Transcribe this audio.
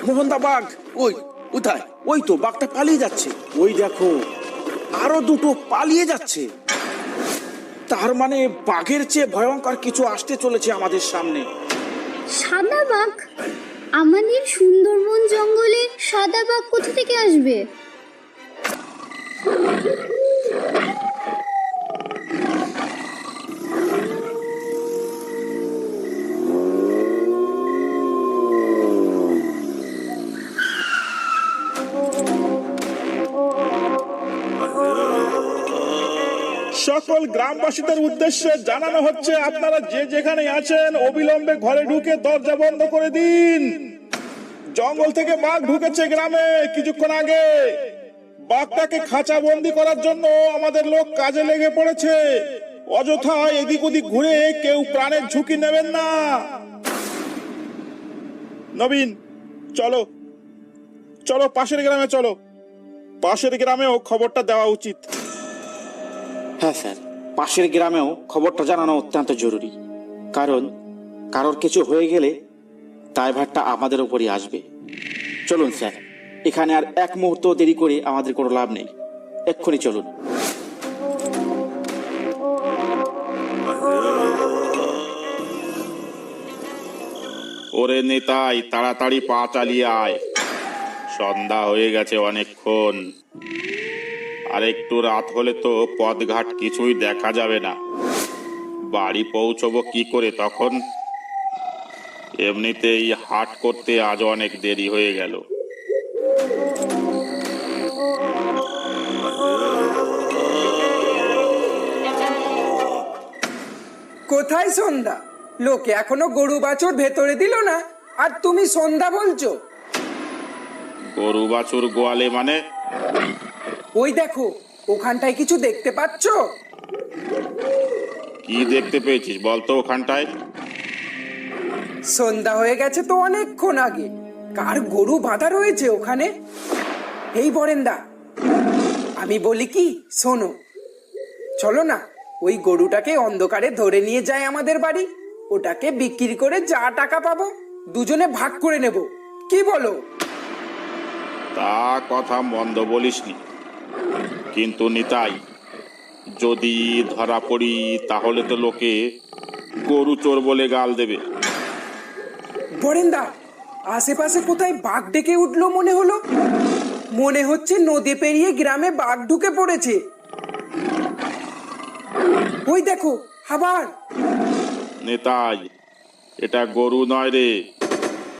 মোহনদা বাঘ ওই কোথায়? ওই তো বাঘটা পালিয়ে যাচ্ছে। ওই দেখো আরো দুটো পালিয়ে যাচ্ছে। তার মানে বাঘের চেয়ে ভয়ঙ্কর কিছু আসতে চলেছে আমাদের সামনে। সাদা বাঘ? আমাদের সুন্দরবন জঙ্গলে সাদা বাঘ কোথা থেকে আসবে? সকল গ্রামবাসীদের উদ্দেশ্যে জানানো হচ্ছে, আপনারা যে যেখানে আছেন অবিলম্বে ঘরে ঢুকে দরজা বন্ধ করে দিন। জঙ্গল থেকে বাঘ ঢুকেছে গ্রামে কিছুক্ষণ আগে। বাঘটাকে খাঁচা বন্দি করার জন্য আমাদের লোক কাজে লেগে পড়েছে। অযথা এদিক ওদিক ঘুরে কেউ প্রাণের ঝুঁকি নেবেন না। নবীন, চলো চলো পাশের গ্রামে চলো। পাশের গ্রামেও খবরটা দেওয়া উচিত। হ্যাঁ স্যার, পাশের গ্রামেও খবরটা জানানো অত্যন্ত জরুরি। কারণ কারোর কিছু হয়ে গেলে দায়ভারটা আমাদের উপরই আসবে। চলুন স্যার, এখানে আর এক মুহূর্ত দেরি করে আমাদের কোনো লাভ নেই। এক্ষুনি চলুন। ওরে নেতাই, তাড়াতাড়ি পা চালিয়ে আয়। সন্ধ্যা হয়ে গেছে অনেকক্ষণ। আর একটু রাত হলে তো পথঘাট কিছুই দেখা যাবে না। বাড়ি পৌঁছবো কি করে তখন? এমনিতেই হাট করতে আজ অনেক দেরি হয়ে গেল। কোথায় সন্ধ্যা? লোকে এখনো গরু বাছুর ভেতরে দিল না, আর তুমি সন্ধ্যা বলছো? গরু বাছুর গোয়ালে মানে? ওই দেখো, ওখানটায় কিছু দেখতে পাচ্ছো? কি দেখতে পেয়েছিস বলতো ওখানটায়? সন্ধ্যা হয়ে গেছে তো অনেকক্ষণ আগে। কার গরু বাঁধা রয়েছে ওখানে? এই বরেন্দা, আমি বলি কি, শোনো, চলো না ওই গরুটাকে অন্ধকারে ধরে নিয়ে যায় আমাদের বাড়ি। ওটাকে বিক্রি করে যা টাকা পাবো দুজনে ভাগ করে নেব, কি বলো? তা কথা মন্দ বলিসনি, কিন্তু নিতাই, যদি ধরা পড়ি তাহলে তো লোকে গরু চোর বলে গাল দেবে। বরেন্দা, আশেপাশে কোথায় বাঘ ডেকে উঠলো মনে হলো। মনে হচ্ছে নদী পেরিয়ে গ্রামে বাঘ ঢুকে পড়েছে। ওই দেখো আবার। নেতাই, এটা গরু নয় রে,